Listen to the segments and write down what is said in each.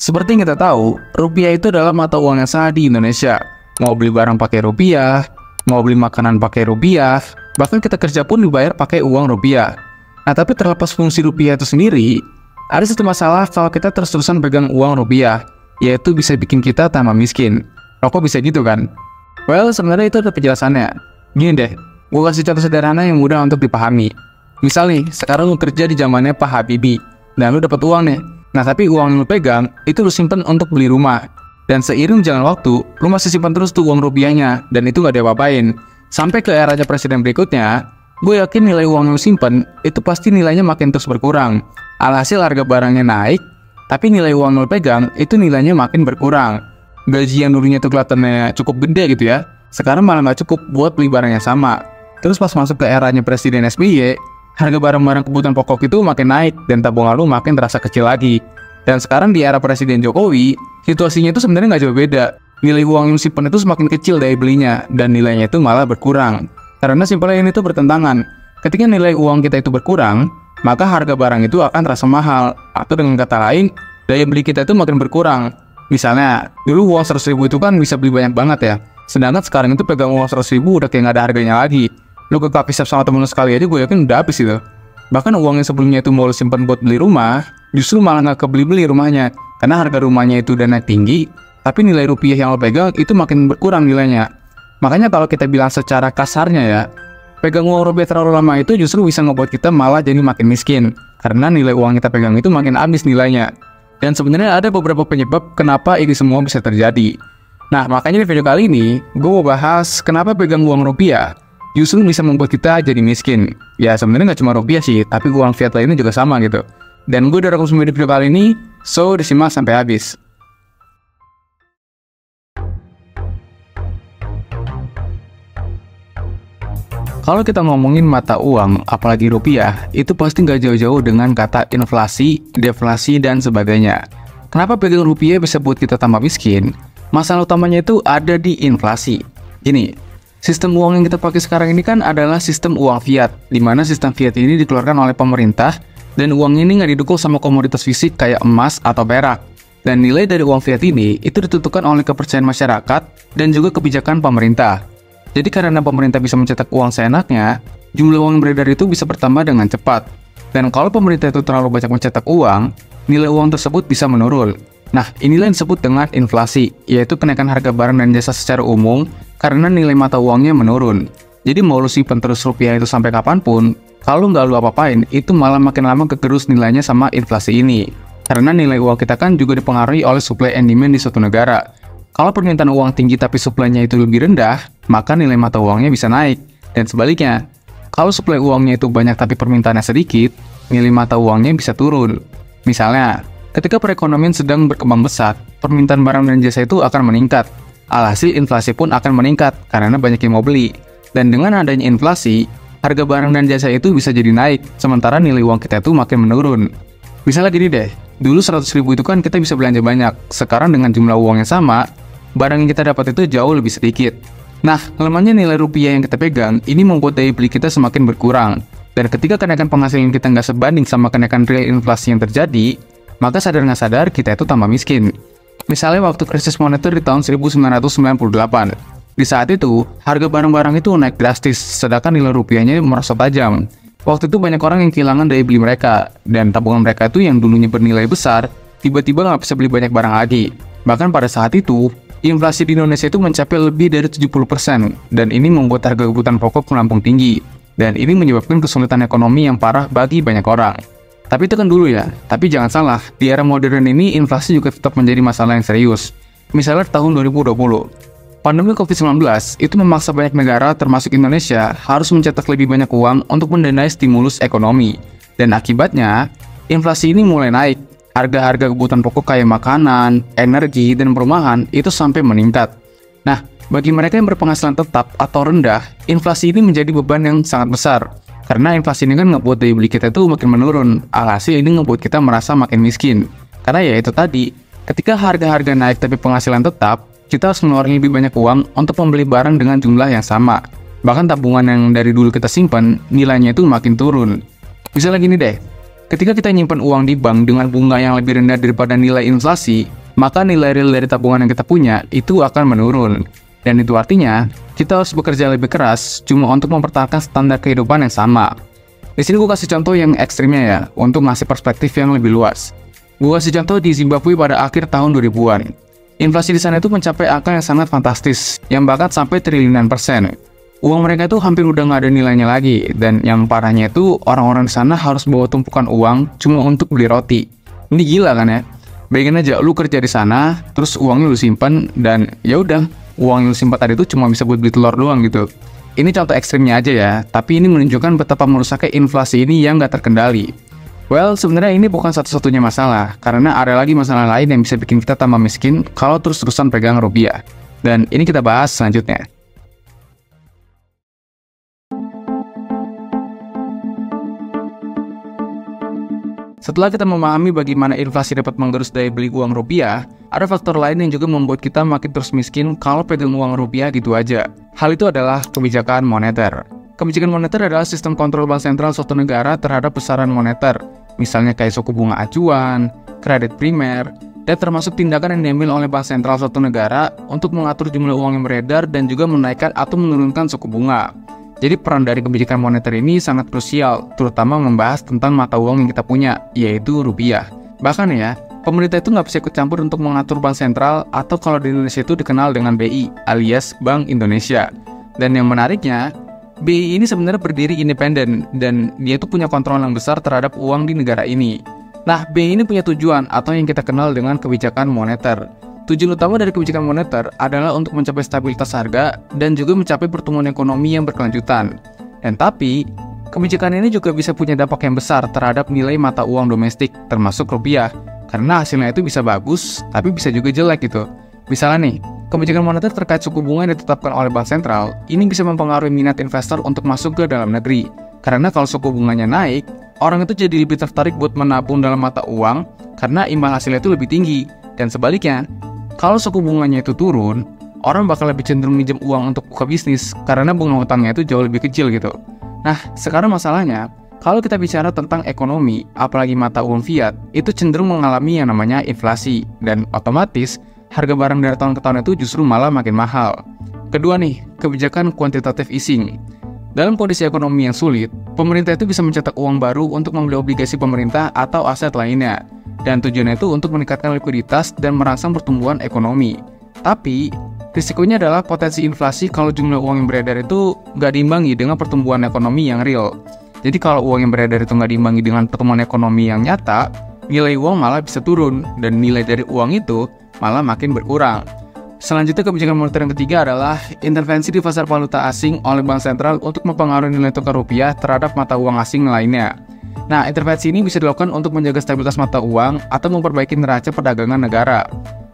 Seperti yang kita tahu, rupiah itu adalah mata uang yang sah di Indonesia. Mau beli barang pakai rupiah, mau beli makanan pakai rupiah, bahkan kita kerja pun dibayar pakai uang rupiah. Nah, tapi terlepas fungsi rupiah itu sendiri, ada satu masalah kalau kita terus-terusan pegang uang rupiah, yaitu bisa bikin kita tambah miskin. Kok bisa gitu kan? Well, sebenarnya itu ada penjelasannya. Gini deh, gue kasih contoh sederhana yang mudah untuk dipahami. Misal nih, sekarang lu kerja di zamannya Pak Habibie, dan lu dapat uang nih. Nah, tapi uang yang lu pegang, itu lu simpen untuk beli rumah. Dan seiring jalan waktu, lu masih simpan terus tuh uang rupiahnya, dan itu gak diapa-apain. Sampai ke eranya presiden berikutnya, gue yakin nilai uang yang lu simpen, itu pasti nilainya makin terus berkurang. Alhasil harga barangnya naik, tapi nilai uang yang lu pegang, itu nilainya makin berkurang. Gaji yang dulunya tuh kelihatannya cukup gede gitu ya, sekarang malah gak cukup buat beli barang yang sama. Terus pas masuk ke eranya presiden SBY, harga barang-barang kebutuhan pokok itu makin naik dan tabungan lu makin terasa kecil lagi. Dan sekarang di era Presiden Jokowi, situasinya itu sebenarnya nggak jauh beda. Nilai uang yang simpen itu semakin kecil dari belinya dan nilainya itu malah berkurang. Karena simpelnya ini tuh bertentangan. Ketika nilai uang kita itu berkurang, maka harga barang itu akan terasa mahal. Atau dengan kata lain, daya beli kita itu makin berkurang. Misalnya, dulu uang 100.000 itu kan bisa beli banyak banget ya. Sedangkan sekarang itu pegang uang 100.000 udah kayak nggak ada harganya lagi. Lu ke coffee shop sama temen lu sekali aja gue yakin udah habis itu. Bahkan uang yang sebelumnya itu mau lu simpan buat beli rumah, justru malah nggak kebeli-beli rumahnya. Karena harga rumahnya itu udah naik tinggi, tapi nilai rupiah yang lo pegang itu makin berkurang nilainya. Makanya kalau kita bilang secara kasarnya ya, pegang uang rupiah terlalu lama itu justru bisa ngebuat kita malah jadi makin miskin. Karena nilai uang kita pegang itu makin habis nilainya. Dan sebenarnya ada beberapa penyebab kenapa ini semua bisa terjadi. Nah, makanya di video kali ini, gue mau bahas kenapa pegang uang rupiah justru bisa membuat kita jadi miskin. Ya sebenarnya nggak cuma rupiah sih, tapi uang fiat lainnya juga sama gitu. Dan gue udah rekam semua di video kali ini, so disimak sampai habis. Kalau kita ngomongin mata uang, apalagi rupiah, itu pasti nggak jauh-jauh dengan kata inflasi, deflasi, dan sebagainya. Kenapa pegang rupiah bisa buat kita tambah miskin? Masalah utamanya itu ada di inflasi. Gini, sistem uang yang kita pakai sekarang ini kan adalah sistem uang fiat, di mana sistem fiat ini dikeluarkan oleh pemerintah, dan uang ini nggak didukung sama komoditas fisik kayak emas atau perak. Dan nilai dari uang fiat ini itu ditentukan oleh kepercayaan masyarakat dan juga kebijakan pemerintah. Jadi karena pemerintah bisa mencetak uang seenaknya, jumlah uang yang beredar itu bisa bertambah dengan cepat. Dan kalau pemerintah itu terlalu banyak mencetak uang, nilai uang tersebut bisa menurun. Nah, inilah yang disebut dengan inflasi, yaitu kenaikan harga barang dan jasa secara umum karena nilai mata uangnya menurun. Jadi mau lu simpen terus rupiah itu sampai kapanpun, kalau nggak lu apa-apain, itu malah makin lama kegerus nilainya sama inflasi ini. Karena nilai uang kita kan juga dipengaruhi oleh supply and demand di suatu negara. Kalau permintaan uang tinggi tapi supply-nya itu lebih rendah, maka nilai mata uangnya bisa naik. Dan sebaliknya, kalau supply uangnya itu banyak tapi permintaannya sedikit, nilai mata uangnya bisa turun. Misalnya, ketika perekonomian sedang berkembang pesat, permintaan barang dan jasa itu akan meningkat. Alhasil inflasi pun akan meningkat karena banyak yang mau beli. Dan dengan adanya inflasi, harga barang dan jasa itu bisa jadi naik, sementara nilai uang kita itu makin menurun. Misalnya gini deh, dulu 100.000 itu kan kita bisa belanja banyak. Sekarang dengan jumlah uang yang sama, barang yang kita dapat itu jauh lebih sedikit. Nah, lemahnya nilai rupiah yang kita pegang, ini membuat daya beli kita semakin berkurang. Dan ketika kenaikan penghasilan kita nggak sebanding sama kenaikan real inflasi yang terjadi, maka sadar nggak sadar kita itu tambah miskin. Misalnya waktu krisis moneter di tahun 1998. Di saat itu, harga barang-barang itu naik drastis, sedangkan nilai rupiahnya merosot tajam. Waktu itu banyak orang yang kehilangan daya beli mereka, dan tabungan mereka itu yang dulunya bernilai besar, tiba-tiba nggak bisa beli banyak barang lagi. Bahkan pada saat itu, inflasi di Indonesia itu mencapai lebih dari 70%, dan ini membuat harga kebutuhan pokok melambung tinggi. Dan ini menyebabkan kesulitan ekonomi yang parah bagi banyak orang. Tapi itu kan dulu ya, tapi jangan salah, di era modern ini inflasi juga tetap menjadi masalah yang serius. Misalnya tahun 2020, pandemi COVID-19 itu memaksa banyak negara termasuk Indonesia harus mencetak lebih banyak uang untuk mendanai stimulus ekonomi. Dan akibatnya, inflasi ini mulai naik. Harga-harga kebutuhan pokok kayak makanan, energi, dan perumahan itu sampai meningkat. Nah, bagi mereka yang berpenghasilan tetap atau rendah, inflasi ini menjadi beban yang sangat besar. Karena inflasi ini kan ngebuat daya beli kita itu makin menurun. Alhasil ini ngebuat kita merasa makin miskin. Karena ya itu tadi, ketika harga-harga naik tapi penghasilan tetap, kita harus mengeluarkan lebih banyak uang untuk membeli barang dengan jumlah yang sama. Bahkan tabungan yang dari dulu kita simpan, nilainya itu makin turun. Misalnya gini deh, Ketika kita nyimpan uang di bank dengan bunga yang lebih rendah daripada nilai inflasi, maka nilai real dari tabungan yang kita punya itu akan menurun. Dan itu artinya, kita harus bekerja lebih keras cuma untuk mempertahankan standar kehidupan yang sama. Di sini gue kasih contoh yang ekstrimnya ya, untuk ngasih perspektif yang lebih luas. Gue kasih contoh di Zimbabwe pada akhir tahun 2000-an. Inflasi di sana itu mencapai angka yang sangat fantastis, yang bahkan sampai triliunan persen. Uang mereka itu hampir udah nggak ada nilainya lagi, dan yang parahnya itu orang-orang di sana harus bawa tumpukan uang cuma untuk beli roti. Ini gila kan ya? Bayangin aja, lu kerja di sana, terus uangnya lu simpan, dan ya udah, uang yang lu simpan tadi itu cuma bisa buat beli telur doang gitu. Ini contoh ekstrimnya aja ya, tapi ini menunjukkan betapa merusaknya inflasi ini yang nggak terkendali. Well, sebenarnya ini bukan satu-satunya masalah, karena ada lagi masalah lain yang bisa bikin kita tambah miskin kalau terus-terusan pegang rupiah. Dan ini kita bahas selanjutnya. Setelah kita memahami bagaimana inflasi dapat menggerus daya beli uang rupiah, ada faktor lain yang juga membuat kita makin terus miskin kalau pegang uang rupiah gitu aja. Hal itu adalah kebijakan moneter. Kebijakan moneter adalah sistem kontrol bank sentral suatu negara terhadap besaran moneter, misalnya kayak suku bunga acuan, kredit primer, dan termasuk tindakan yang diambil oleh bank sentral suatu negara untuk mengatur jumlah uang yang beredar dan juga menaikkan atau menurunkan suku bunga. Jadi peran dari kebijakan moneter ini sangat krusial, terutama membahas tentang mata uang yang kita punya, yaitu rupiah. Bahkan ya, pemerintah itu nggak bisa ikut campur untuk mengatur bank sentral atau kalau di Indonesia itu dikenal dengan BI, alias Bank Indonesia. Dan yang menariknya, BI ini sebenarnya berdiri independen, dan dia itu punya kontrol yang besar terhadap uang di negara ini. Nah, BI ini punya tujuan atau yang kita kenal dengan kebijakan moneter. Tujuan utama dari kebijakan moneter adalah untuk mencapai stabilitas harga dan juga mencapai pertumbuhan ekonomi yang berkelanjutan. Dan tapi, kebijakan ini juga bisa punya dampak yang besar terhadap nilai mata uang domestik, termasuk rupiah. Karena hasilnya itu bisa bagus, tapi bisa juga jelek gitu. Misalnya nih, kebijakan moneter terkait suku bunga yang ditetapkan oleh bank sentral, ini bisa mempengaruhi minat investor untuk masuk ke dalam negeri. Karena kalau suku bunganya naik, orang itu jadi lebih tertarik buat menabung dalam mata uang, karena imbal hasilnya itu lebih tinggi. Dan sebaliknya, kalau suku bunganya itu turun, orang bakal lebih cenderung minjem uang untuk buka bisnis karena bunga utangnya itu jauh lebih kecil gitu. Nah, sekarang masalahnya, kalau kita bicara tentang ekonomi, apalagi mata uang fiat, itu cenderung mengalami yang namanya inflasi, dan otomatis harga barang dari tahun ke tahun itu justru malah makin mahal. Kedua nih, kebijakan quantitative easing. Dalam kondisi ekonomi yang sulit, pemerintah itu bisa mencetak uang baru untuk membeli obligasi pemerintah atau aset lainnya. Dan tujuannya itu untuk meningkatkan likuiditas dan merangsang pertumbuhan ekonomi. Tapi, risikonya adalah potensi inflasi kalau jumlah uang yang beredar itu nggak diimbangi dengan pertumbuhan ekonomi yang real. Jadi kalau uang yang beredar itu nggak diimbangi dengan pertumbuhan ekonomi yang nyata, nilai uang malah bisa turun, dan nilai dari uang itu malah makin berkurang. Selanjutnya, kebijakan moneter yang ketiga adalah intervensi di pasar valuta asing oleh bank sentral untuk mempengaruhi nilai tukar rupiah terhadap mata uang asing lainnya. Nah, intervensi ini bisa dilakukan untuk menjaga stabilitas mata uang atau memperbaiki neraca perdagangan negara.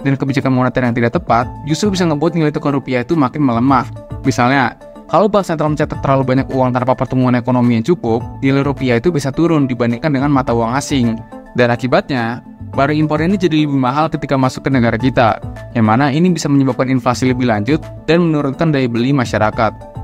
Dan kebijakan moneter yang tidak tepat justru bisa membuat nilai tukar rupiah itu makin melemah. Misalnya, kalau bank sentral mencetak terlalu banyak uang tanpa pertumbuhan ekonomi yang cukup, nilai rupiah itu bisa turun dibandingkan dengan mata uang asing. Dan akibatnya, barang impor ini jadi lebih mahal ketika masuk ke negara kita, yang mana ini bisa menyebabkan inflasi lebih lanjut dan menurunkan daya beli masyarakat.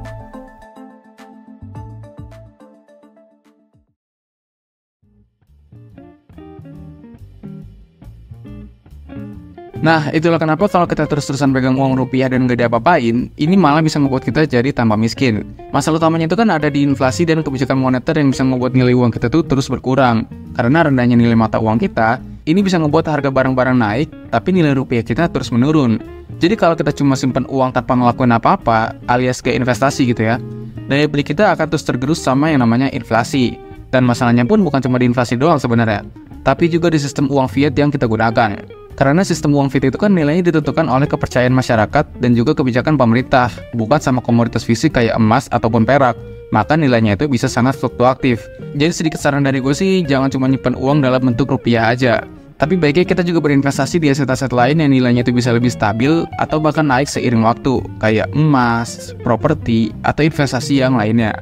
Nah, itulah kenapa kalau kita terus-terusan pegang uang rupiah dan nggak diapa-apain, ini malah bisa membuat kita jadi tambah miskin. Masalah utamanya itu kan ada di inflasi dan kebijakan moneter yang bisa membuat nilai uang kita tuh terus berkurang. Karena rendahnya nilai mata uang kita, ini bisa membuat harga barang-barang naik, tapi nilai rupiah kita terus menurun. Jadi kalau kita cuma simpan uang tanpa ngelakuin apa-apa, alias kayak investasi gitu ya, daya beli kita akan terus tergerus sama yang namanya inflasi. Dan masalahnya pun bukan cuma di inflasi doang sebenarnya, tapi juga di sistem uang fiat yang kita gunakan. Karena sistem uang fiat itu kan nilainya ditentukan oleh kepercayaan masyarakat dan juga kebijakan pemerintah, bukan sama komoditas fisik kayak emas ataupun perak. Maka nilainya itu bisa sangat fluktuatif. Jadi sedikit saran dari gue sih, jangan cuma nyimpan uang dalam bentuk rupiah aja. Tapi baiknya kita juga berinvestasi di aset-aset lain yang nilainya itu bisa lebih stabil atau bahkan naik seiring waktu, kayak emas, properti, atau investasi yang lainnya.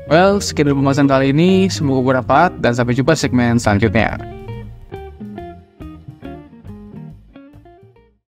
Well, sekian dulu pembahasan kali ini, semoga bermanfaat dan sampai jumpa segmen selanjutnya.